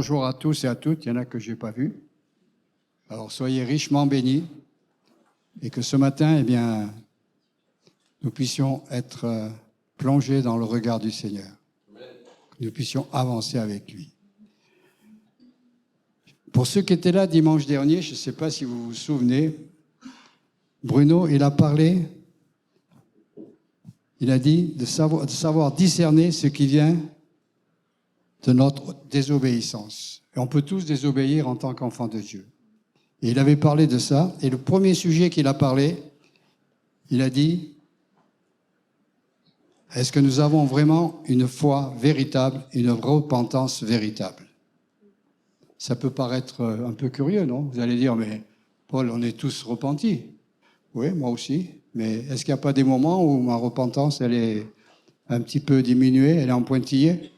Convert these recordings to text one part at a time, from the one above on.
bonjour à tous et à toutes. Il y en a que je n'ai pas vus. Alors, soyez richement bénis et que ce matin, eh bien, nous puissions être plongés dans le regard du Seigneur. Que nous puissions avancer avec lui. Pour ceux qui étaient là dimanche dernier, je ne sais pas si vous vous souvenez, Bruno, il a parlé, il a dit de savoir discerner ce qui vient de notre désobéissance. Et on peut tous désobéir en tant qu'enfants de Dieu. Et il avait parlé de ça. Et le premier sujet qu'il a parlé, il a dit, est-ce que nous avons vraiment une foi véritable, une repentance véritable? Ça peut paraître un peu curieux, non? Vous allez dire, mais Paul, on est tous repentis. Oui, moi aussi. Mais est-ce qu'il n'y a pas des moments où ma repentance, elle est un petit peu diminuée, elle est en pointillé?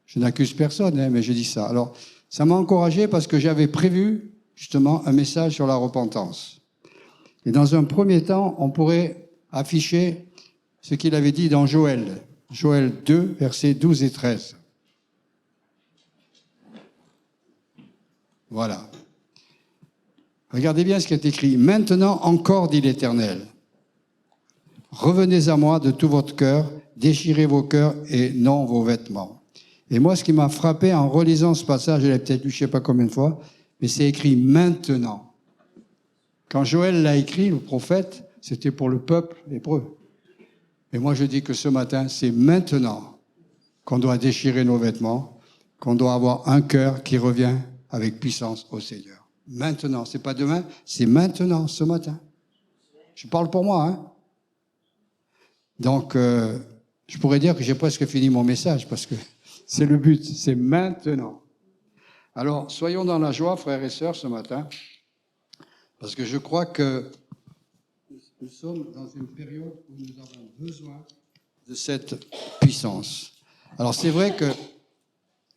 Je n'accuse personne, mais je dis ça. Alors, ça m'a encouragé parce que j'avais prévu, justement, un message sur la repentance. Et dans un premier temps, on pourrait afficher ce qu'il avait dit dans Joël. Joël 2, versets 12 et 13. Voilà. Regardez bien ce qui est écrit. « Maintenant encore, dit l'Éternel, revenez à moi de tout votre cœur, déchirez vos cœurs et non vos vêtements. » Et moi, ce qui m'a frappé en relisant ce passage, je l'ai peut-être lu je ne sais pas combien de fois, mais c'est écrit « maintenant ». Quand Joël l'a écrit, le prophète, c'était pour le peuple hébreu. Et moi, je dis que ce matin, c'est maintenant qu'on doit déchirer nos vêtements, qu'on doit avoir un cœur qui revient avec puissance au Seigneur. Maintenant, c'est pas demain, c'est maintenant, ce matin. Je parle pour moi, hein. Donc, je pourrais dire que j'ai presque fini mon message parce que c'est le but, c'est maintenant. Alors, soyons dans la joie, frères et sœurs, ce matin, parce que je crois que nous sommes dans une période où nous avons besoin de cette puissance. Alors, c'est vrai que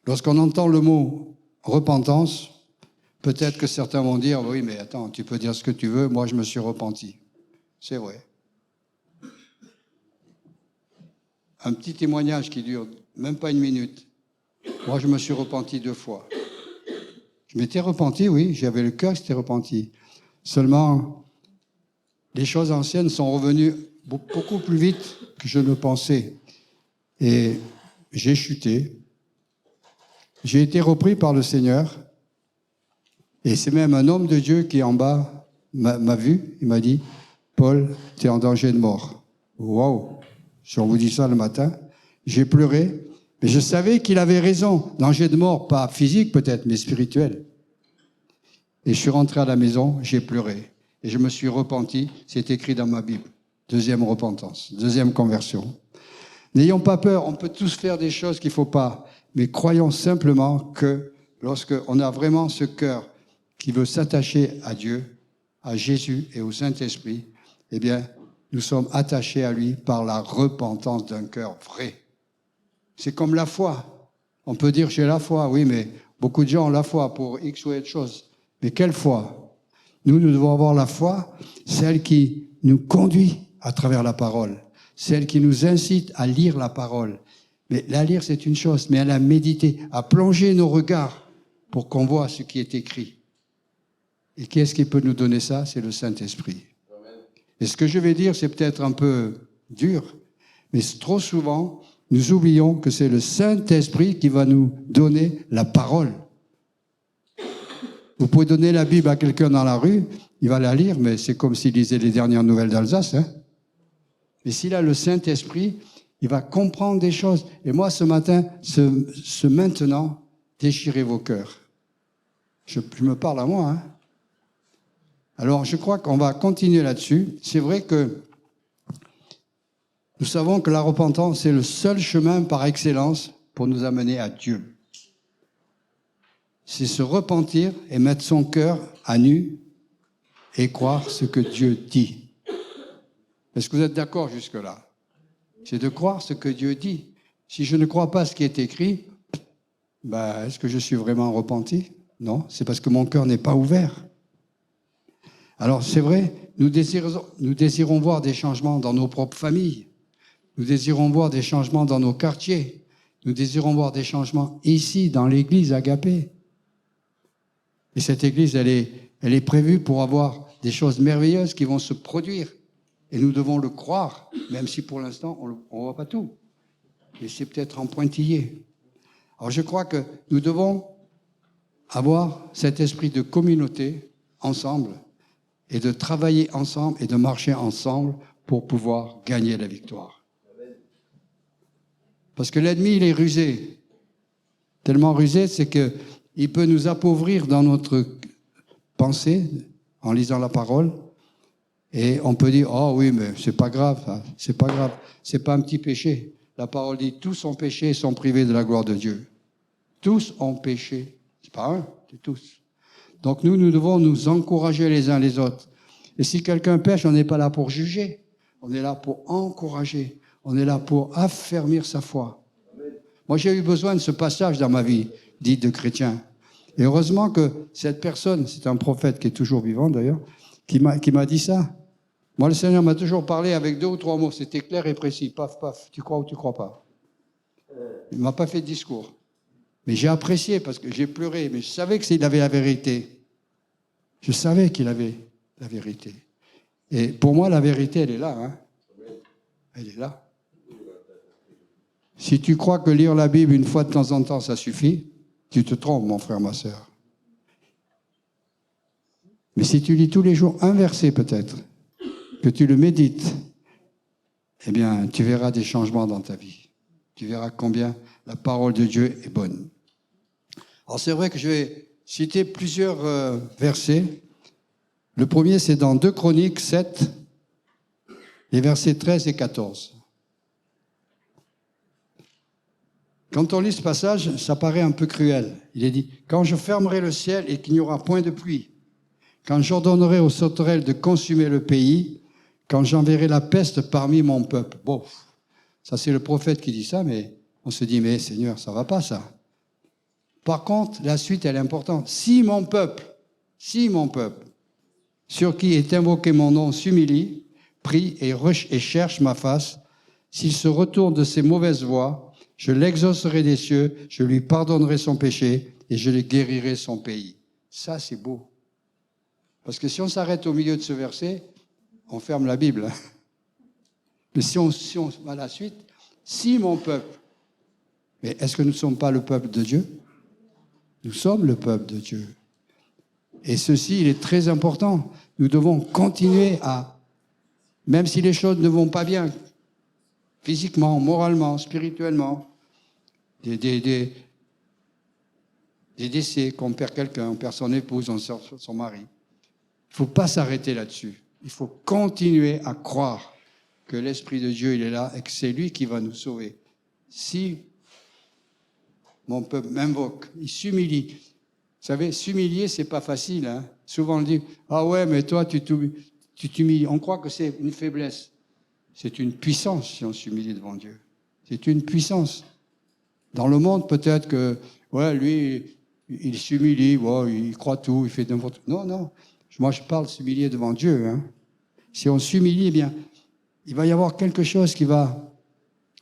lorsqu'on entend le mot repentance, peut-être que certains vont dire, oui, mais attends, tu peux dire ce que tu veux, moi je me suis repenti. C'est vrai. Un petit témoignage qui dure même pas une minute. Moi, je me suis repenti 2 fois. Je m'étais repenti, oui, j'avais le cœur qui s'était repenti. Seulement, les choses anciennes sont revenues beaucoup plus vite que je ne pensais. Et j'ai chuté. J'ai été repris par le Seigneur. Et c'est même un homme de Dieu qui, en bas, m'a vu. Il m'a dit, « Paul, tu es en danger de mort. » Waouh! Si on vous dit ça le matin, j'ai pleuré. Mais je savais qu'il avait raison. Danger de mort, pas physique peut-être, mais spirituel. Et je suis rentré à la maison, j'ai pleuré. Et je me suis repenti. C'est écrit dans ma Bible. 2e repentance, 2e conversion. N'ayons pas peur, on peut tous faire des choses qu'il ne faut pas. Mais croyons simplement que lorsqu'on a vraiment ce cœur qui veut s'attacher à Dieu, à Jésus et au Saint-Esprit, eh bien, nous sommes attachés à lui par la repentance d'un cœur vrai. C'est comme la foi. On peut dire j'ai la foi, oui, mais beaucoup de gens ont la foi pour X ou Y chose. Mais quelle foi? Nous devons avoir la foi, celle qui nous conduit à travers la parole, celle qui nous incite à lire la parole. Mais la lire, c'est une chose, mais à la méditer, à plonger nos regards pour qu'on voit ce qui est écrit. Et qui est-ce qui peut nous donner ça? C'est le Saint-Esprit. Et ce que je vais dire, c'est peut-être un peu dur, mais trop souvent, nous oublions que c'est le Saint-Esprit qui va nous donner la parole. Vous pouvez donner la Bible à quelqu'un dans la rue, il va la lire, mais c'est comme s'il lisait les dernières nouvelles d'Alsace. Hein. Mais s'il a le Saint-Esprit, il va comprendre des choses. Et moi, ce matin, ce maintenant, déchirez vos cœurs. Je me parle à moi, hein. Alors, je crois qu'on va continuer là-dessus. C'est vrai que nous savons que la repentance, c'est le seul chemin par excellence pour nous amener à Dieu. C'est se repentir et mettre son cœur à nu et croire ce que Dieu dit. Est-ce que vous êtes d'accord jusque-là? C'est de croire ce que Dieu dit. Si je ne crois pas ce qui est écrit, est-ce que je suis vraiment repenti? Non, c'est parce que mon cœur n'est pas ouvert. Alors, c'est vrai, nous désirons voir des changements dans nos propres familles. Nous désirons voir des changements dans nos quartiers. Nous désirons voir des changements ici, dans l'église Agapé. Et cette église, elle est prévue pour avoir des choses merveilleuses qui vont se produire. Et nous devons le croire, même si pour l'instant, on ne voit pas tout. Et c'est peut-être en pointillé. Alors je crois que nous devons avoir cet esprit de communauté ensemble et de travailler ensemble et de marcher ensemble pour pouvoir gagner la victoire. Parce que l'ennemi, il est rusé. Tellement rusé, c'est qu'il peut nous appauvrir dans notre pensée en lisant la parole. Et on peut dire, oh oui, mais c'est pas grave, hein, c'est pas grave, c'est pas un petit péché. La parole dit, tous ont péché et sont privés de la gloire de Dieu. Tous ont péché. C'est pas un, c'est tous. Donc nous devons nous encourager les uns les autres. Et si quelqu'un pêche, on n'est pas là pour juger. On est là pour encourager. On est là pour affermir sa foi. Moi, j'ai eu besoin de ce passage dans ma vie, dite de chrétien. Et heureusement que cette personne, c'est un prophète qui est toujours vivant d'ailleurs, qui m'a dit ça. Moi, le Seigneur m'a toujours parlé avec 2 ou 3 mots. C'était clair et précis. Paf, paf. Tu crois ou tu crois pas. Il ne m'a pas fait de discours. Mais j'ai apprécié parce que j'ai pleuré. Mais je savais qu'il avait la vérité. Je savais qu'il avait la vérité. Et pour moi, la vérité, elle est là. Hein. Elle est là. Si tu crois que lire la Bible une fois de temps en temps, ça suffit, tu te trompes, mon frère, ma sœur. Mais si tu lis tous les jours un verset peut-être, que tu le médites, eh bien, tu verras des changements dans ta vie. Tu verras combien la parole de Dieu est bonne. Alors c'est vrai que je vais citer plusieurs versets. Le premier, c'est dans 2 Chroniques 7, les versets 13 et 14. Quand on lit ce passage, ça paraît un peu cruel. Il est dit, « Quand je fermerai le ciel et qu'il n'y aura point de pluie, quand j'ordonnerai aux sauterelles de consumer le pays, quand j'enverrai la peste parmi mon peuple. » Bon, ça c'est le prophète qui dit ça, mais on se dit, mais Seigneur, ça va pas ça. Par contre, la suite, elle est importante. Si mon peuple, sur qui est invoqué mon nom, s'humilie, prie et cherche ma face, s'il se retourne de ses mauvaises voies, je l'exaucerai des cieux, je lui pardonnerai son péché et je lui guérirai son pays. Ça, c'est beau. Parce que si on s'arrête au milieu de ce verset, on ferme la Bible. Mais si on va à la suite, si mon peuple, mais est-ce que nous ne sommes pas le peuple de Dieu? Nous sommes le peuple de Dieu. Et ceci, il est très important. Nous devons continuer à, même si les choses ne vont pas bien, physiquement, moralement, spirituellement, des décès, qu'on perd quelqu'un, on perd son épouse, on perd son mari. Il ne faut pas s'arrêter là-dessus. Il faut continuer à croire que l'Esprit de Dieu, il est là et que c'est lui qui va nous sauver. Si mon peuple m'invoque, il s'humilie. Vous savez, s'humilier, c'est pas facile. Hein. Souvent on dit, ah ouais, mais toi, tu t'humilies. On croit que c'est une faiblesse. C'est une puissance si on s'humilie devant Dieu. C'est une puissance. Dans le monde, peut-être que, ouais, lui, il s'humilie, ouais, il croit tout, il fait n'importe quoi. Non. Moi, je parle de s'humilier devant Dieu. Hein. Si on s'humilie, eh bien, il va y avoir quelque chose qui va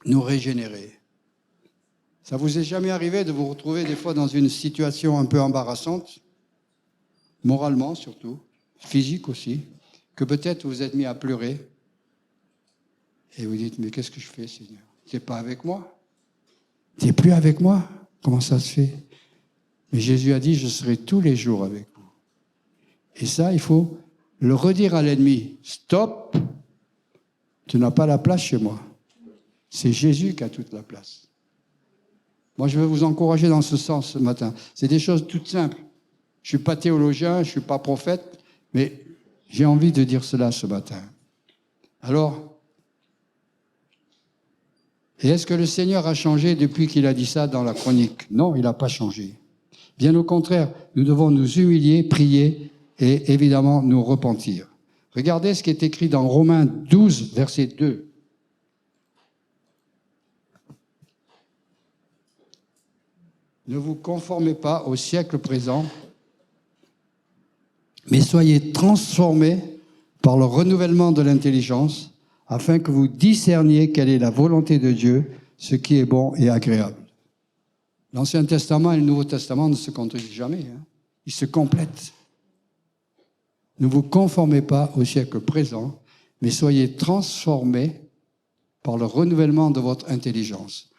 nous régénérer. Ça vous est jamais arrivé de vous retrouver des fois dans une situation un peu embarrassante, moralement surtout, physique aussi, que peut-être vous êtes mis à pleurer et vous dites, mais qu'est-ce que je fais, Seigneur? Tu n'es pas avec moi? Tu n'es plus avec moi? Comment ça se fait? Mais Jésus a dit, je serai tous les jours avec vous. Et ça, il faut le redire à l'ennemi. Stop, tu n'as pas la place chez moi. C'est Jésus qui a toute la place. Moi, je veux vous encourager dans ce sens ce matin. C'est des choses toutes simples. Je ne suis pas théologien, je ne suis pas prophète, mais j'ai envie de dire cela ce matin. Alors, et est-ce que le Seigneur a changé depuis qu'il a dit ça dans la chronique? Non, il n'a pas changé. Bien au contraire, nous devons nous humilier, prier et évidemment nous repentir. Regardez ce qui est écrit dans Romains 12, verset 2. Ne vous conformez pas au siècle présent, mais soyez transformés par le renouvellement de l'intelligence, afin que vous discerniez quelle est la volonté de Dieu, ce qui est bon et agréable. L'Ancien Testament et le Nouveau Testament ne se contredisent jamais. Ils se complètent. Ne vous conformez pas au siècle présent, mais soyez transformés par le renouvellement de votre intelligence.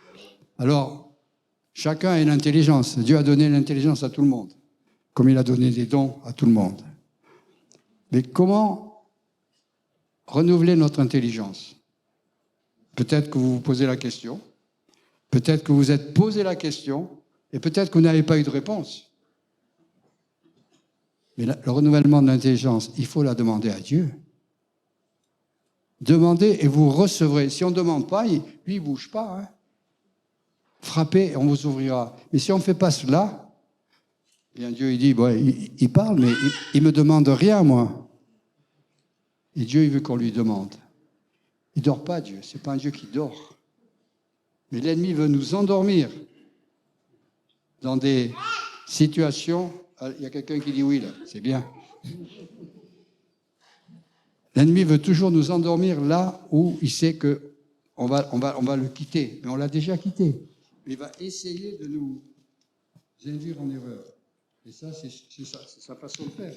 Alors, chacun a une intelligence. Dieu a donné l'intelligence à tout le monde, comme il a donné des dons à tout le monde. Mais comment renouveler notre intelligence? Peut-être que vous vous posez la question, peut-être que vous êtes posé la question, et peut-être que vous n'avez pas eu de réponse. Mais le renouvellement de l'intelligence, il faut la demander à Dieu. Demandez et vous recevrez. Si on ne demande pas, lui, il ne bouge pas. Frappez et on vous ouvrira. Mais si on ne fait pas cela, bien Dieu, il dit, bon, il parle, mais il ne me demande rien, moi. Et Dieu, il veut qu'on lui demande. Il ne dort pas, Dieu. Ce n'est pas un Dieu qui dort. Mais l'ennemi veut nous endormir dans des situations. Il y a quelqu'un qui dit oui, là. C'est bien. L'ennemi veut toujours nous endormir là où il sait qu'on va le quitter. Mais on l'a déjà quitté. Il va essayer de nous induire en erreur. Et ça, c'est sa façon de faire.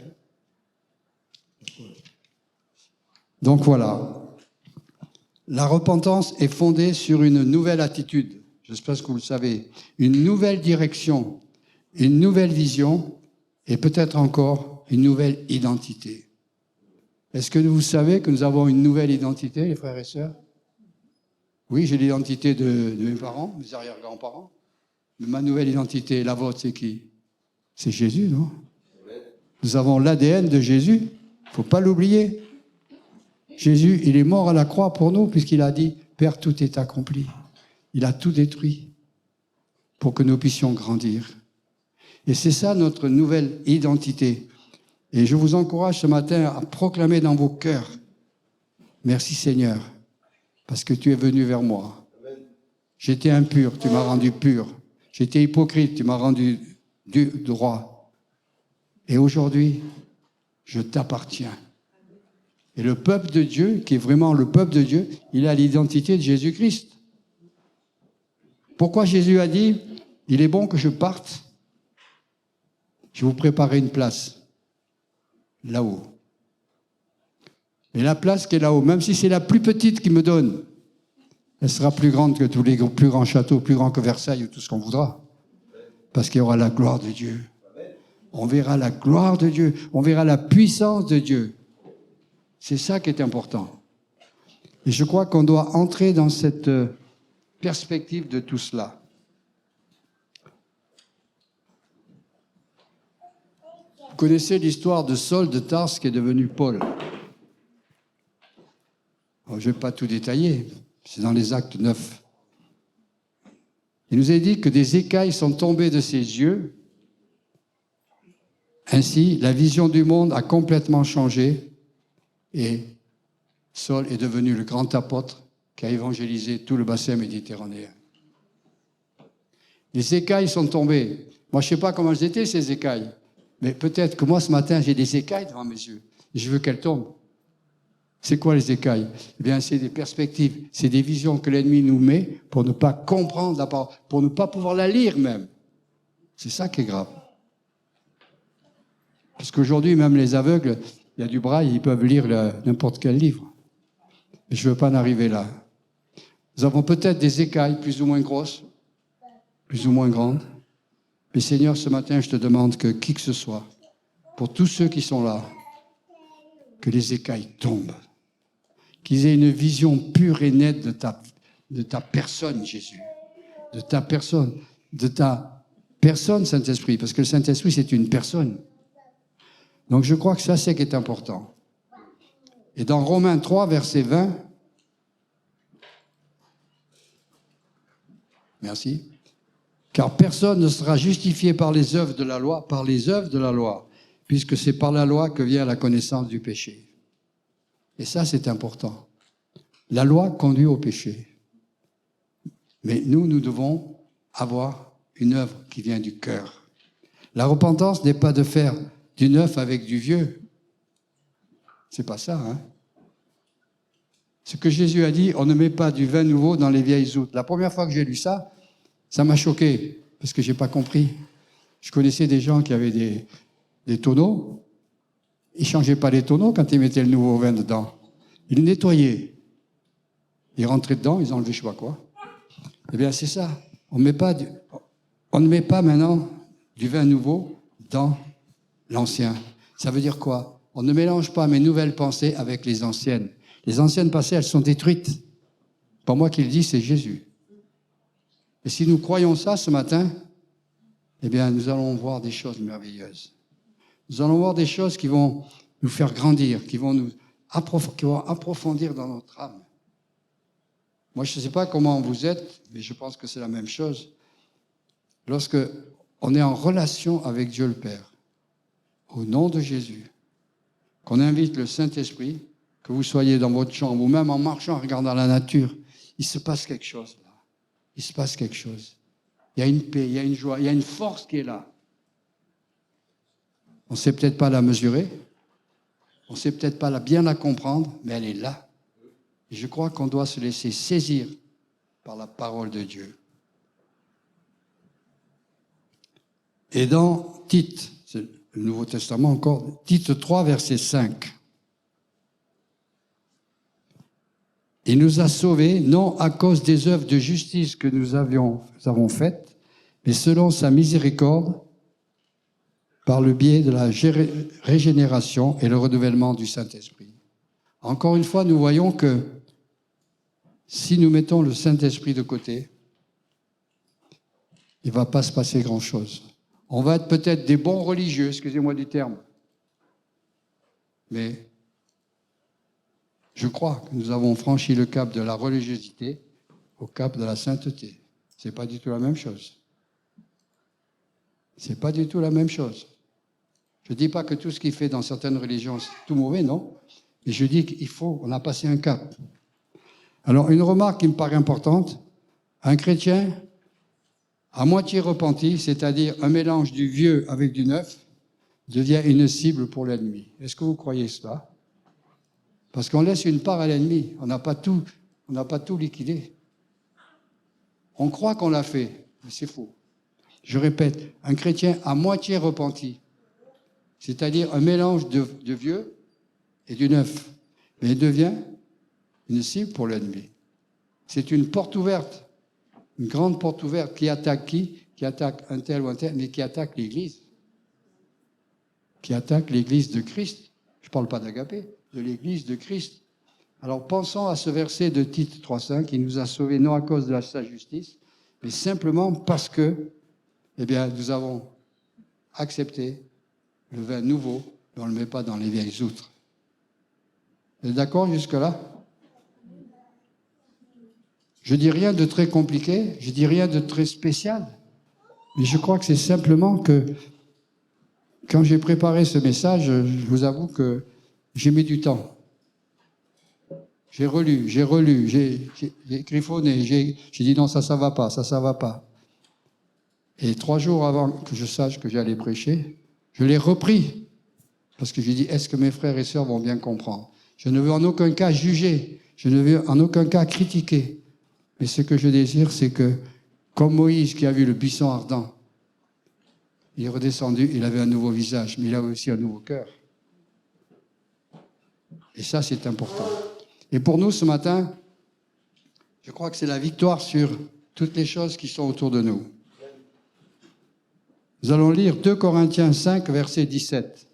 Donc voilà. La repentance est fondée sur une nouvelle attitude. J'espère que vous le savez. Une nouvelle direction, une nouvelle vision et peut-être encore une nouvelle identité. Est-ce que vous savez que nous avons une nouvelle identité, les frères et sœurs? Oui, j'ai l'identité de mes parents, mes arrière-grands-parents. Mais ma nouvelle identité, la vôtre, c'est qui? C'est Jésus, non? Nous avons l'ADN de Jésus. Il ne faut pas l'oublier. Jésus, il est mort à la croix pour nous, puisqu'il a dit, Père, tout est accompli. Il a tout détruit pour que nous puissions grandir. Et c'est ça notre nouvelle identité. Et je vous encourage ce matin à proclamer dans vos cœurs, merci Seigneur, parce que tu es venu vers moi. J'étais impur, tu m'as rendu pur. J'étais hypocrite, tu m'as rendu droit. Et aujourd'hui, je t'appartiens. Et le peuple de Dieu, qui est vraiment le peuple de Dieu, il a l'identité de Jésus-Christ. Pourquoi Jésus a dit, il est bon que je parte, je vais vous préparer une place, là-haut. Et la place qui est là-haut, même si c'est la plus petite qu'il me donne, elle sera plus grande que tous les plus grands châteaux, plus grand que Versailles ou tout ce qu'on voudra. Parce qu'il y aura la gloire de Dieu. On verra la gloire de Dieu, on verra la puissance de Dieu. C'est ça qui est important. Et je crois qu'on doit entrer dans cette perspective de tout cela. Vous connaissez l'histoire de Saul de Tarse qui est devenu Paul. Alors, je ne vais pas tout détailler, c'est dans les Actes 9. Il nous est dit que des écailles sont tombées de ses yeux. Ainsi, la vision du monde a complètement changé et Saul est devenu le grand apôtre qui a évangélisé tout le bassin méditerranéen. Les écailles sont tombées. Moi, je ne sais pas comment elles étaient, ces écailles. Mais peut-être que moi, ce matin, j'ai des écailles devant mes yeux. Et je veux qu'elles tombent. C'est quoi les écailles? Eh bien, c'est des perspectives, c'est des visions que l'ennemi nous met pour ne pas comprendre la parole, pour ne pas pouvoir la lire même. C'est ça qui est grave. Parce qu'aujourd'hui, même les aveugles, il y a du braille, ils peuvent lire n'importe quel livre. Mais je ne veux pas en arriver là. Nous avons peut-être des écailles plus ou moins grosses, plus ou moins grandes. Mais Seigneur, ce matin, je te demande que qui que ce soit, pour tous ceux qui sont là, que les écailles tombent. Qu'ils aient une vision pure et nette de ta personne, Jésus. De ta personne, Saint-Esprit. Parce que le Saint-Esprit, c'est une personne. Donc je crois que ça, c'est qui est important. Et dans Romains 3, verset 20, merci, car personne ne sera justifié par les œuvres de la loi, puisque c'est par la loi que vient la connaissance du péché. Et ça, c'est important. La loi conduit au péché. Mais nous devons avoir une œuvre qui vient du cœur. La repentance n'est pas de faire du neuf avec du vieux. C'est pas ça, hein. Ce que Jésus a dit, on ne met pas du vin nouveau dans les vieilles outres. La première fois que j'ai lu ça, ça m'a choqué. parce que je n'ai pas compris. Je connaissais des gens qui avaient des tonneaux. Ils ne changeaient pas les tonneaux quand ils mettaient le nouveau vin dedans. Ils le nettoyaient. Ils rentraient dedans, ils enlevaient je ne sais pas quoi. Eh bien, c'est ça. On ne met pas maintenant du vin nouveau dans l'ancien. Ça veut dire quoi? On ne mélange pas mes nouvelles pensées avec les anciennes. Les anciennes pensées, elles sont détruites. Pas moi qui le dis, c'est Jésus. Et si nous croyons ça ce matin, eh bien, nous allons voir des choses merveilleuses. Nous allons voir des choses qui vont nous faire grandir, qui vont approfondir dans notre âme. Moi, je ne sais pas comment vous êtes, mais je pense que c'est la même chose. Lorsque on est en relation avec Dieu le Père, au nom de Jésus, qu'on invite le Saint-Esprit, que vous soyez dans votre chambre ou même en marchant, en regardant la nature, il se passe quelque chose là. Il se passe quelque chose. Il y a une paix, il y a une joie, il y a une force qui est là. On ne sait peut-être pas la mesurer, on ne sait peut-être pas bien la comprendre, mais elle est là. Et je crois qu'on doit se laisser saisir par la parole de Dieu. Et dans Tite, c'est le Nouveau Testament encore, Tite 3, verset 5. Il nous a sauvés, non à cause des œuvres de justice que nous avons faites, mais selon sa miséricorde, par le biais de la régénération et le renouvellement du Saint-Esprit. Encore une fois, nous voyons que si nous mettons le Saint-Esprit de côté, il ne va pas se passer grand-chose. On va être peut-être des bons religieux, excusez-moi du terme, mais je crois que nous avons franchi le cap de la religiosité au cap de la sainteté. Ce n'est pas du tout la même chose. Ce n'est pas du tout la même chose. Je ne dis pas que tout ce qu'il fait dans certaines religions, c'est tout mauvais, non. Mais je dis on a passé un cap. Alors, une remarque qui me paraît importante, un chrétien à moitié repenti, c'est-à-dire un mélange du vieux avec du neuf, devient une cible pour l'ennemi. Est-ce que vous croyez cela? Parce qu'on laisse une part à l'ennemi. On n'a pas tout liquidé. On croit qu'on l'a fait, mais c'est faux. Je répète, un chrétien à moitié repenti, c'est-à-dire un mélange de vieux et du neuf, mais il devient une cible pour l'ennemi. C'est une porte ouverte, une grande porte ouverte qui attaque qui? Qui attaque un tel ou un tel, mais qui attaque l'Église. Qui attaque l'Église de Christ. Je ne parle pas d'Agapé, de l'Église de Christ. Alors pensons à ce verset de Tite 3,5 qui nous a sauvés non à cause de sa justice, mais simplement parce que, nous avons accepté le vin nouveau, mais on ne le met pas dans les vieilles outres. Vous êtes d'accord jusque-là? Je dis rien de très compliqué, je dis rien de très spécial, mais je crois que c'est simplement que quand j'ai préparé ce message, je vous avoue que j'ai mis du temps. J'ai relu, j'ai griffonné, j'ai dit non, ça va pas, ça va pas. Et 3 jours avant que je sache que j'allais prêcher, je l'ai repris. Parce que j'ai dit, est-ce que mes frères et sœurs vont bien comprendre? Je ne veux en aucun cas juger, je ne veux en aucun cas critiquer. Mais ce que je désire, c'est que, comme Moïse qui a vu le buisson ardent, il est redescendu, il avait un nouveau visage, mais il avait aussi un nouveau cœur. Et ça, c'est important. Et pour nous, ce matin, je crois que c'est la victoire sur toutes les choses qui sont autour de nous. Nous allons lire 2 Corinthiens 5, verset 17.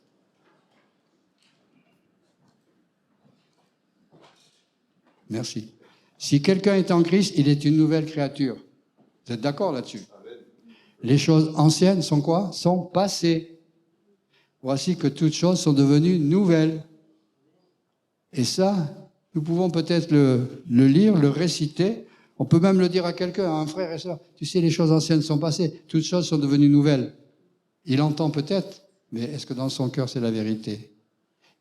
Merci. Si quelqu'un est en Christ, il est une nouvelle créature. Vous êtes d'accord là-dessus? Les choses anciennes sont quoi? Sont passées. Voici que toutes choses sont devenues nouvelles. Et ça, nous pouvons peut-être le lire, le réciter. On peut même le dire à quelqu'un, à un frère et sœur. Tu sais, les choses anciennes sont passées. Toutes choses sont devenues nouvelles. Il entend peut-être, mais est-ce que dans son cœur, c'est la vérité?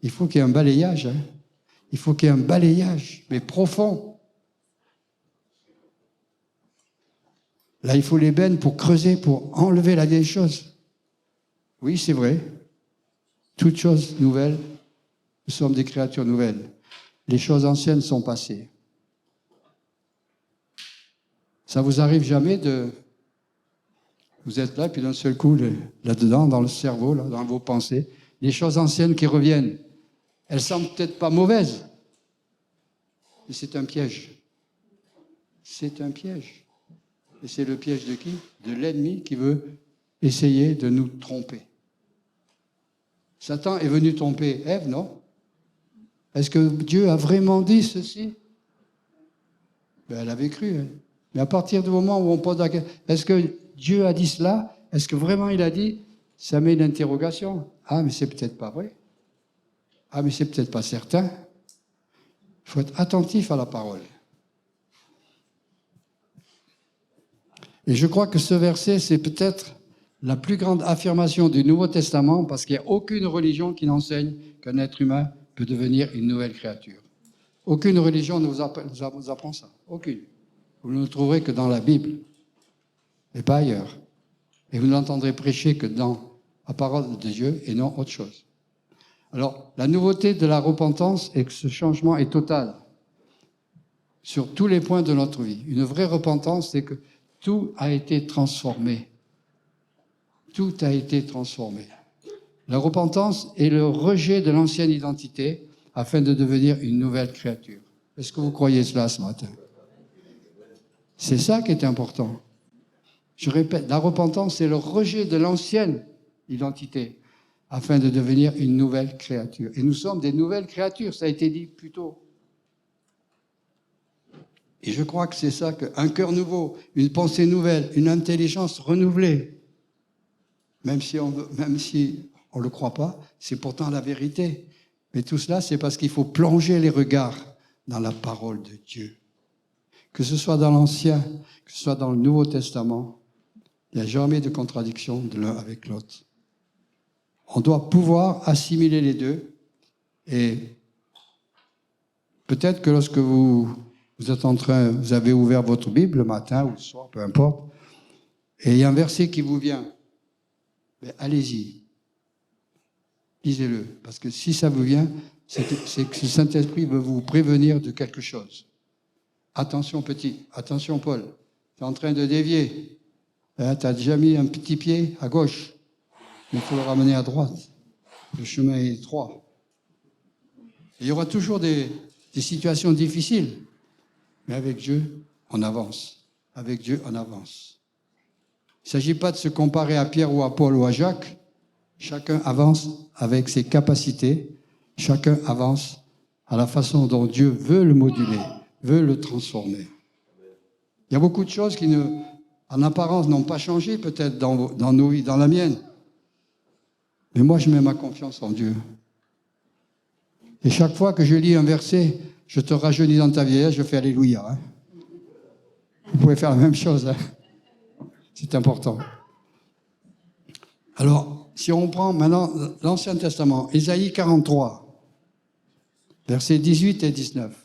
Il faut qu'il y ait un balayage. Il faut qu'il y ait un balayage, mais profond. Là, il faut l'ébène pour creuser, pour enlever la vieille chose. Oui, c'est vrai. Toutes choses nouvelles, nous sommes des créatures nouvelles. Les choses anciennes sont passées. Ça vous arrive jamais Vous êtes là, puis d'un seul coup, là-dedans, dans le cerveau, là, dans vos pensées, les choses anciennes qui reviennent. Elles semblent peut-être pas mauvaises, mais c'est un piège. C'est un piège. Et c'est le piège de qui? De l'ennemi qui veut essayer de nous tromper. Satan est venu tromper Ève, non? Est-ce que Dieu a vraiment dit ceci? Ben, elle avait cru. Hein. Mais à partir du moment où on pose la question, est-ce que Dieu a dit cela? Est-ce que vraiment il a dit? Ça met une interrogation. Ah, mais c'est peut-être pas vrai. Ah, mais c'est peut-être pas certain. Il faut être attentif à la parole. Et je crois que ce verset, c'est peut-être la plus grande affirmation du Nouveau Testament, parce qu'il n'y a aucune religion qui n'enseigne qu'un être humain peut devenir une nouvelle créature. Aucune religion ne vous apprend ça. Aucune. Vous ne le trouverez que dans la Bible, et pas ailleurs. Et vous ne l'entendrez prêcher que dans la parole de Dieu et non autre chose. Alors, la nouveauté de la repentance est que ce changement est total sur tous les points de notre vie. Une vraie repentance, c'est que tout a été transformé. Tout a été transformé. La repentance est le rejet de l'ancienne identité afin de devenir une nouvelle créature. Est-ce que vous croyez cela ce matin? C'est ça qui est important. Je répète, la repentance, c'est le rejet de l'ancienne identité afin de devenir une nouvelle créature. Et nous sommes des nouvelles créatures, ça a été dit plus tôt. Et je crois que c'est ça, qu'un cœur nouveau, une pensée nouvelle, une intelligence renouvelée, même si on ne le croit pas, c'est pourtant la vérité. Mais tout cela, c'est parce qu'il faut plonger les regards dans la parole de Dieu. Que ce soit dans l'Ancien, que ce soit dans le Nouveau Testament, il n'y a jamais de contradiction de l'un avec l'autre. On doit pouvoir assimiler les deux. Et peut-être que lorsque vous êtes vous avez ouvert votre Bible le matin ou le soir, peu importe, et il y a un verset qui vous vient, mais allez-y, lisez-le. Parce que si ça vous vient, c'est que le Saint-Esprit veut vous prévenir de quelque chose. Attention petit, attention Paul, tu es en train de dévier. Tu as déjà mis un petit pied à gauche, mais il faut le ramener à droite. Le chemin est étroit. Il y aura toujours des situations difficiles, mais avec Dieu, on avance. Avec Dieu, on avance. Il ne s'agit pas de se comparer à Pierre ou à Paul ou à Jacques. Chacun avance avec ses capacités. Chacun avance à la façon dont Dieu veut le moduler, veut le transformer. Il y a beaucoup de choses qui, en apparence, n'ont pas changé peut-être dans nos vies, dans la mienne. Mais moi, je mets ma confiance en Dieu. Et chaque fois que je lis un verset, je te rajeunis dans ta vieillesse, je fais Alléluia. Hein. Vous pouvez faire la même chose. Hein. C'est important. Alors, si on prend maintenant l'Ancien Testament, Ésaïe 43, versets 18 et 19.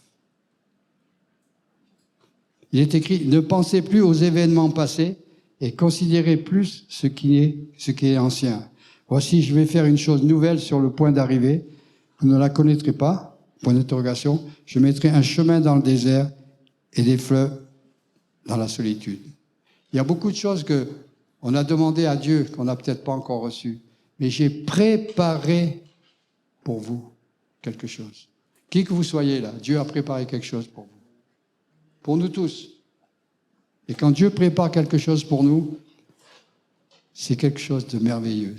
Il est écrit « Ne pensez plus aux événements passés et considérez plus ce qui est ancien. Voici, je vais faire une chose nouvelle sur le point d'arriver. Vous ne la connaîtrez pas. » Point d'interrogation. « Je mettrai un chemin dans le désert et des fleuves dans la solitude. » Il y a beaucoup de choses qu'on a demandé à Dieu qu'on n'a peut-être pas encore reçues. Mais j'ai préparé pour vous quelque chose. Qui que vous soyez là, Dieu a préparé quelque chose pour vous. Pour nous tous. Et quand Dieu prépare quelque chose pour nous, c'est quelque chose de merveilleux.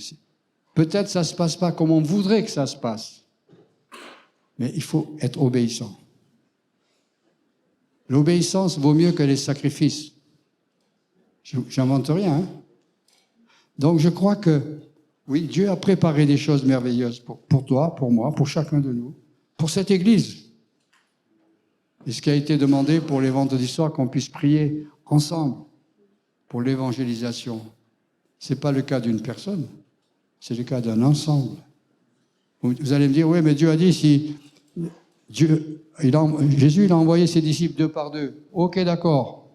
Peut-être ça ne se passe pas comme on voudrait que ça se passe. Mais il faut être obéissant. L'obéissance vaut mieux que les sacrifices. J'invente rien. Hein? Donc je crois que, oui, Dieu a préparé des choses merveilleuses pour toi, pour moi, pour chacun de nous, pour cette Église. Et ce qui a été demandé pour les vendredis soirs, qu'on puisse prier ensemble pour l'évangélisation. Ce n'est pas le cas d'une personne, c'est le cas d'un ensemble. Vous allez me dire, oui, mais Dieu a dit, si Jésus il a envoyé ses disciples 2 par 2. Ok, d'accord.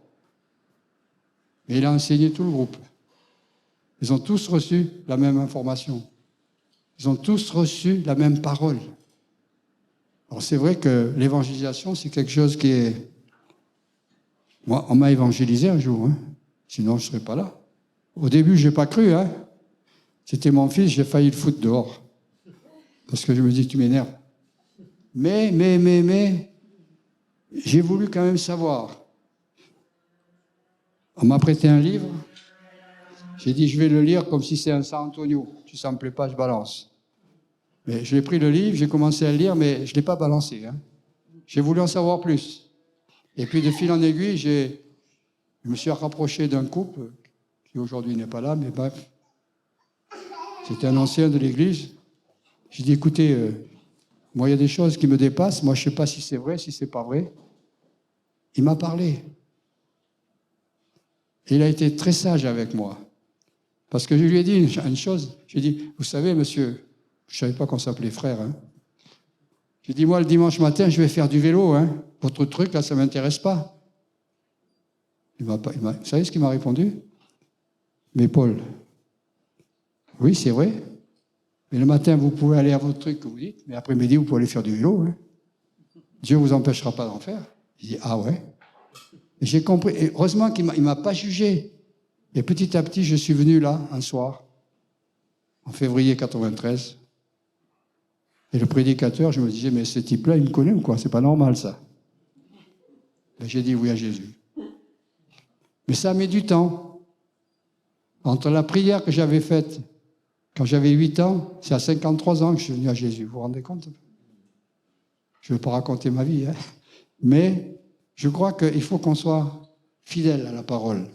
Mais il a enseigné tout le groupe. Ils ont tous reçu la même information. Ils ont tous reçu la même parole. Alors c'est vrai que l'évangélisation, c'est quelque chose qui est... Moi, on m'a évangélisé un jour, hein. Sinon je ne serais pas là. Au début, je n'ai pas cru. Hein. C'était mon fils, j'ai failli le foutre dehors. Parce que je me dis, tu m'énerves. Mais, j'ai voulu quand même savoir. On m'a prêté un livre. J'ai dit, je vais le lire comme si c'est un San Antonio. Si ça ne me plaît pas, je balance. Mais j'ai pris le livre, j'ai commencé à le lire, mais je ne l'ai pas balancé. Hein. J'ai voulu en savoir plus. Et puis, de fil en aiguille, je me suis rapproché d'un couple qui aujourd'hui n'est pas là, mais bref. C'était un ancien de l'église. J'ai dit, écoutez, moi, il y a des choses qui me dépassent. Moi, je ne sais pas si c'est vrai, si ce n'est pas vrai. Il m'a parlé. Et il a été très sage avec moi. Parce que je lui ai dit une chose. J'ai dit, vous savez, monsieur, je ne savais pas qu'on s'appelait frère. Hein. J'ai dit, moi, le dimanche matin, je vais faire du vélo. Hein. Votre truc, là, ça ne m'intéresse pas. Vous savez ce qu'il m'a répondu? Mais Paul, oui, c'est vrai. Mais le matin, vous pouvez aller à votre truc que vous dites, mais après-midi, vous pouvez aller faire du vélo. Hein. Dieu ne vous empêchera pas d'en faire. J'ai dit, ah ouais. Et j'ai compris. Et heureusement qu'il ne m'a pas jugé. Et petit à petit, je suis venu là, un soir, en février 93. Et le prédicateur, je me disais, mais ce type-là, il me connaît ou quoi? C'est pas normal, ça. Et j'ai dit oui à Jésus. Mais ça a mis du temps. Entre la prière que j'avais faite quand j'avais 8 ans, c'est à 53 ans que je suis venu à Jésus. Vous vous rendez compte? Je ne vais pas raconter ma vie, hein. Mais je crois qu'il faut qu'on soit fidèle à la parole.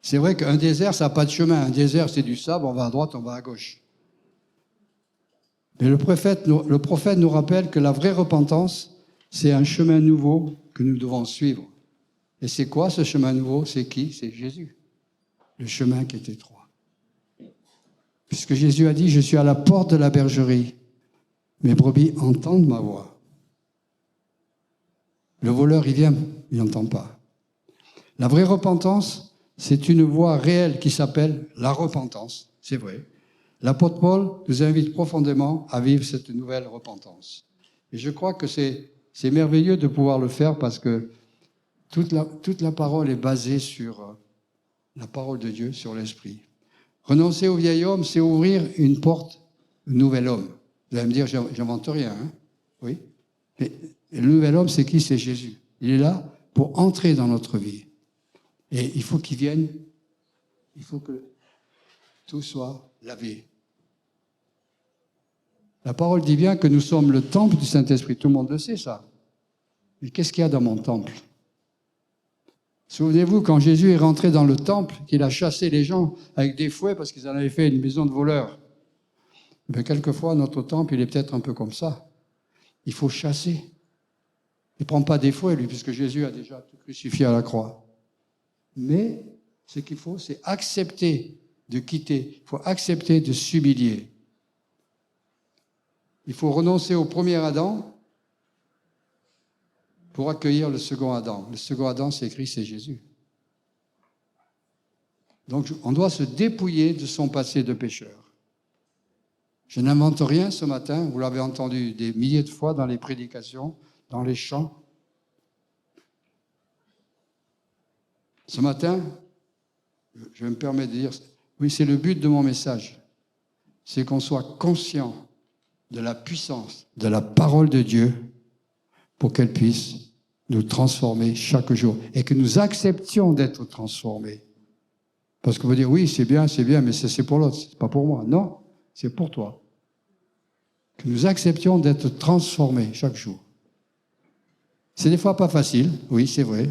C'est vrai qu'un désert, ça n'a pas de chemin. Un désert, c'est du sable, on va à droite, on va à gauche. Mais le prophète nous rappelle que la vraie repentance, c'est un chemin nouveau que nous devons suivre. Et c'est quoi ce chemin nouveau? C'est qui? C'est Jésus. Le chemin qui est étroit. Puisque Jésus a dit, je suis à la porte de la bergerie. Mes brebis entendent ma voix. Le voleur, il vient, il n'entend pas. La vraie repentance, c'est une voie réelle qui s'appelle la repentance. C'est vrai. L'apôtre Paul nous invite profondément à vivre cette nouvelle repentance. Et je crois que c'est merveilleux de pouvoir le faire parce que toute la parole est basée sur la parole de Dieu, sur l'Esprit. Renoncer au vieil homme, c'est ouvrir une porte au nouvel homme. Vous allez me dire, j'invente rien, hein? Oui. Mais le nouvel homme, c'est qui? C'est Jésus. Il est là pour entrer dans notre vie. Et il faut qu'il vienne, il faut que tout soit lavé. La parole dit bien que nous sommes le temple du Saint-Esprit. Tout le monde le sait, ça. Mais qu'est-ce qu'il y a dans mon temple? Souvenez-vous, quand Jésus est rentré dans le temple, qu'il a chassé les gens avec des fouets parce qu'ils en avaient fait une maison de voleurs. Mais quelquefois, notre temple, il est peut-être un peu comme ça. Il faut chasser. Il ne prend pas des fouets, lui, puisque Jésus a déjà tout crucifié à la croix. Mais ce qu'il faut, c'est accepter de quitter. Il faut accepter de s'humilier. Il faut renoncer au premier Adam pour accueillir le second Adam. Le second Adam, c'est Christ, c'est Jésus. Donc, on doit se dépouiller de son passé de pécheur. Je n'invente rien ce matin, vous l'avez entendu des milliers de fois dans les prédications, dans les chants. Ce matin, je me permets de dire, oui, c'est le but de mon message, c'est qu'on soit conscient de la puissance de la parole de Dieu pour qu'elle puisse nous transformer chaque jour et que nous acceptions d'être transformés. Parce qu'on peut dire, oui, c'est bien, mais c'est pour l'autre, c'est pas pour moi. Non, c'est pour toi. Que nous acceptions d'être transformés chaque jour. C'est des fois pas facile, oui, c'est vrai.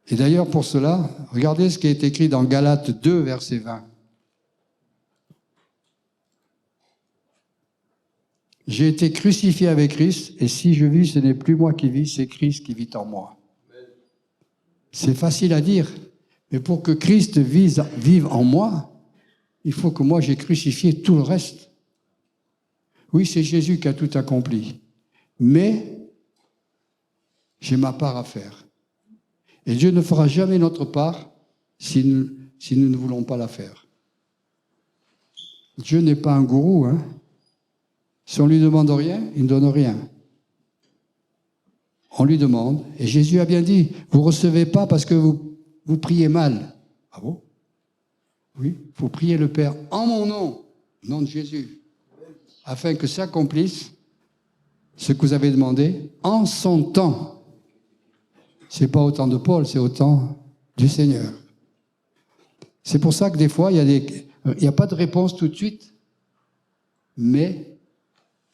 Et d'ailleurs, pour cela, regardez ce qui est écrit dans Galates 2, verset 20. J'ai été crucifié avec Christ, et si je vis, ce n'est plus moi qui vis, c'est Christ qui vit en moi. C'est facile à dire, mais pour que Christ vive en moi, il faut que moi j'ai crucifié tout le reste. Oui, c'est Jésus qui a tout accompli, mais j'ai ma part à faire. Et Dieu ne fera jamais notre part si nous ne voulons pas la faire. Dieu n'est pas un gourou, hein. Si on ne lui demande rien, il ne donne rien. On lui demande, et Jésus a bien dit, vous ne recevez pas parce que vous vous priez mal. Ah bon? Oui, il faut prier le Père en mon nom, au nom de Jésus, afin que s'accomplisse ce que vous avez demandé en son temps. Ce n'est pas au temps de Paul, c'est au temps du Seigneur. C'est pour ça que des fois, il n'y a pas de réponse tout de suite, mais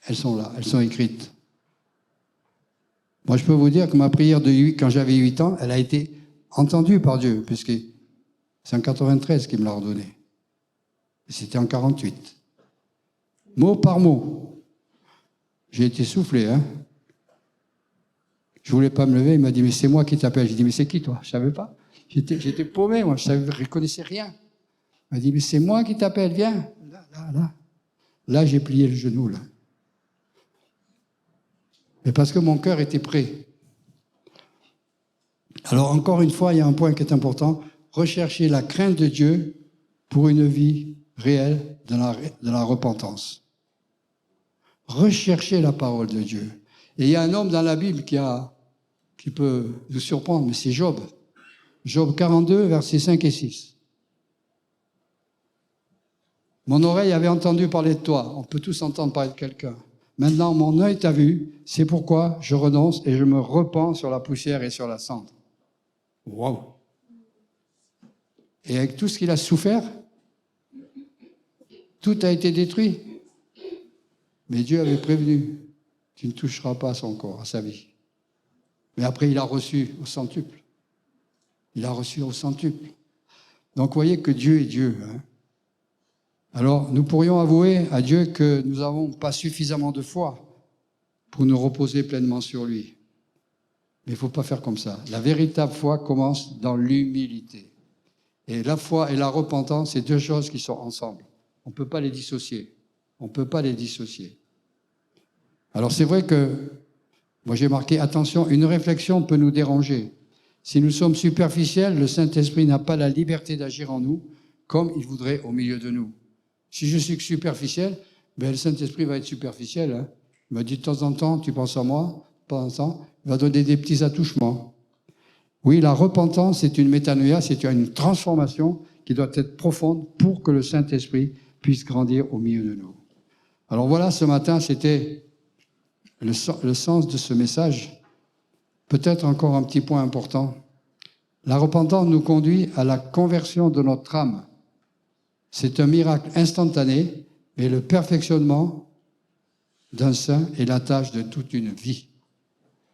elles sont là, elles sont écrites. Moi, je peux vous dire que ma prière quand j'avais 8 ans, elle a été entendue par Dieu, puisque c'est en 93 qu'il me l'a ordonné. Et c'était en 48. Mot par mot. J'ai été soufflé, hein. Je voulais pas me lever, il m'a dit, mais c'est moi qui t'appelle. J'ai dit, mais c'est qui toi? Je savais pas. J'étais paumé, moi, je ne reconnaissais rien. Il m'a dit, mais c'est moi qui t'appelle, viens. Là. Là, j'ai plié le genou, là. Mais parce que mon cœur était prêt. Alors, encore une fois, il y a un point qui est important. Rechercher la crainte de Dieu pour une vie réelle de la repentance. Rechercher la parole de Dieu. Et il y a un homme dans la Bible qui peut vous surprendre, mais c'est Job. Job 42, versets 5 et 6. Mon oreille avait entendu parler de toi. On peut tous entendre parler de quelqu'un. Maintenant, mon œil t'a vu. C'est pourquoi je renonce et je me repens sur la poussière et sur la cendre. Waouh! Et avec tout ce qu'il a souffert, tout a été détruit. Mais Dieu avait prévenu, tu ne toucheras pas à son corps, à sa vie. Mais après, il a reçu au centuple. Il a reçu au centuple. Donc, vous voyez que Dieu est Dieu. Hein. Alors, nous pourrions avouer à Dieu que nous n'avons pas suffisamment de foi pour nous reposer pleinement sur lui. Mais il ne faut pas faire comme ça. La véritable foi commence dans l'humilité. Et la foi et la repentance, c'est deux choses qui sont ensemble. On ne peut pas les dissocier. On ne peut pas les dissocier. Alors, c'est vrai que, moi j'ai marqué, attention, une réflexion peut nous déranger. Si nous sommes superficiels, le Saint-Esprit n'a pas la liberté d'agir en nous comme il voudrait au milieu de nous. Si je suis superficiel, ben le Saint-Esprit va être superficiel. Hein. Il m'a dit de temps en temps, tu penses à moi, de temps en temps, il va donner des petits attouchements. Oui, la repentance, c'est une métanoïa, c'est une transformation qui doit être profonde pour que le Saint-Esprit puisse grandir au milieu de nous. Alors voilà, ce matin, c'était le sens de ce message. Peut-être encore un petit point important. La repentance nous conduit à la conversion de notre âme. C'est un miracle instantané, mais le perfectionnement d'un saint est la tâche de toute une vie.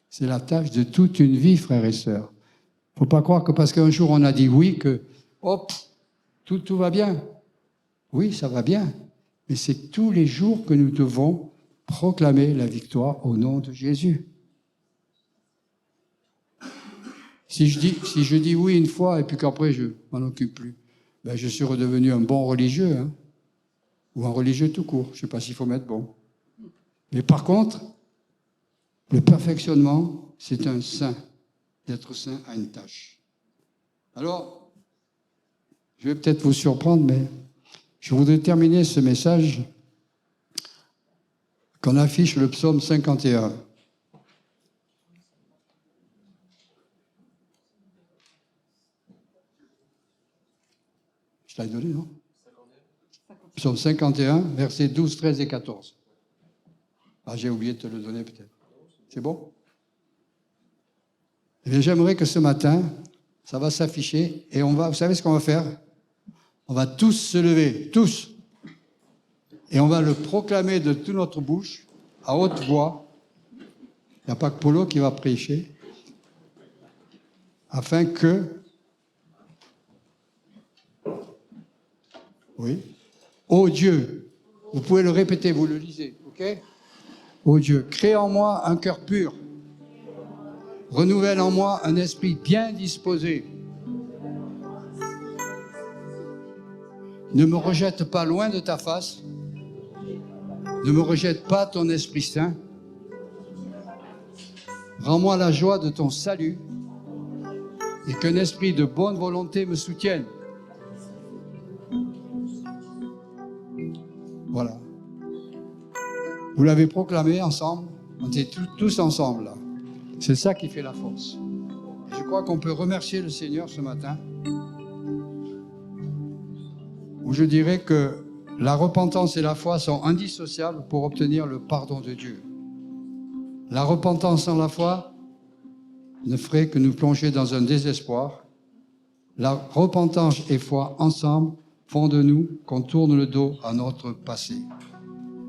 C'est la tâche de toute une vie, frères et sœurs. Il ne faut pas croire que parce qu'un jour on a dit oui, que hop, tout va bien. Oui, ça va bien, mais c'est tous les jours que nous devons proclamer la victoire au nom de Jésus. Si je dis oui une fois et puis qu'après je m'en occupe plus, ben je suis redevenu un bon religieux, hein, ou un religieux tout court. Je ne sais pas s'il faut mettre bon. Mais par contre, le perfectionnement, c'est un saint. D'être saint a une tâche. Alors, je vais peut-être vous surprendre, mais je voudrais terminer ce message qu'on affiche le psaume 51. Je l'ai donné, non? Psaume 51, versets 12, 13 et 14. Ah, j'ai oublié de te le donner peut-être. C'est bon? Eh bien, j'aimerais que ce matin, ça va s'afficher et vous savez ce qu'on va faire? On va tous se lever, tous. Et on va le proclamer de toute notre bouche, à haute voix. Il n'y a pas que Polo qui va prêcher. Afin que... Oui. Ô Dieu, vous pouvez le répéter, vous le lisez, ok? Ô Dieu, crée en moi un cœur pur. Renouvelle en moi un esprit bien disposé. Ne me rejette pas loin de ta face. Ne me rejette pas ton Esprit Saint. Rends-moi la joie de ton salut et qu'un esprit de bonne volonté me soutienne. Voilà. Vous l'avez proclamé ensemble. On était tous ensemble là. C'est ça qui fait la force. Je crois qu'on peut remercier le Seigneur ce matin, où je dirais que la repentance et la foi sont indissociables pour obtenir le pardon de Dieu. La repentance sans la foi ne ferait que nous plonger dans un désespoir. La repentance et foi ensemble font de nous qu'on tourne le dos à notre passé.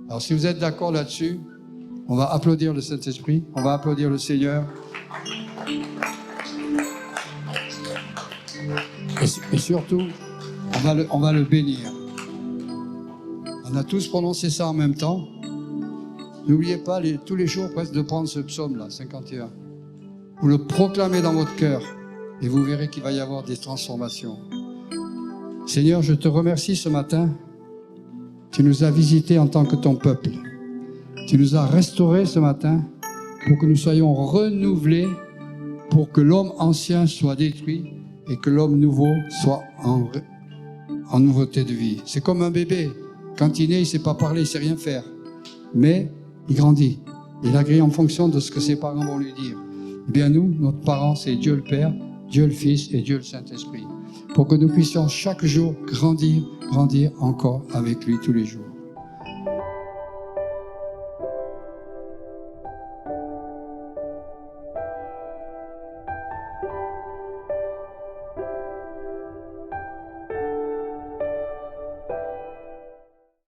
Alors si vous êtes d'accord là-dessus, on va applaudir le Saint-Esprit, on va applaudir le Seigneur. Et surtout, on va le bénir. On a tous prononcé ça en même temps. N'oubliez pas tous les jours presque de prendre ce psaume-là, 51. Vous le proclamez dans votre cœur et vous verrez qu'il va y avoir des transformations. Seigneur, je te remercie ce matin. Tu nous as visités en tant que ton peuple. Tu nous as restaurés ce matin pour que nous soyons renouvelés, pour que l'homme ancien soit détruit et que l'homme nouveau soit en nouveauté de vie. C'est comme un bébé. Quand il naît, il ne sait pas parler, il ne sait rien faire. Mais il grandit. Il agrée en fonction de ce que ses parents vont lui dire. Eh bien nous, notre parent, c'est Dieu le Père, Dieu le Fils et Dieu le Saint-Esprit. Pour que nous puissions chaque jour grandir encore avec lui tous les jours.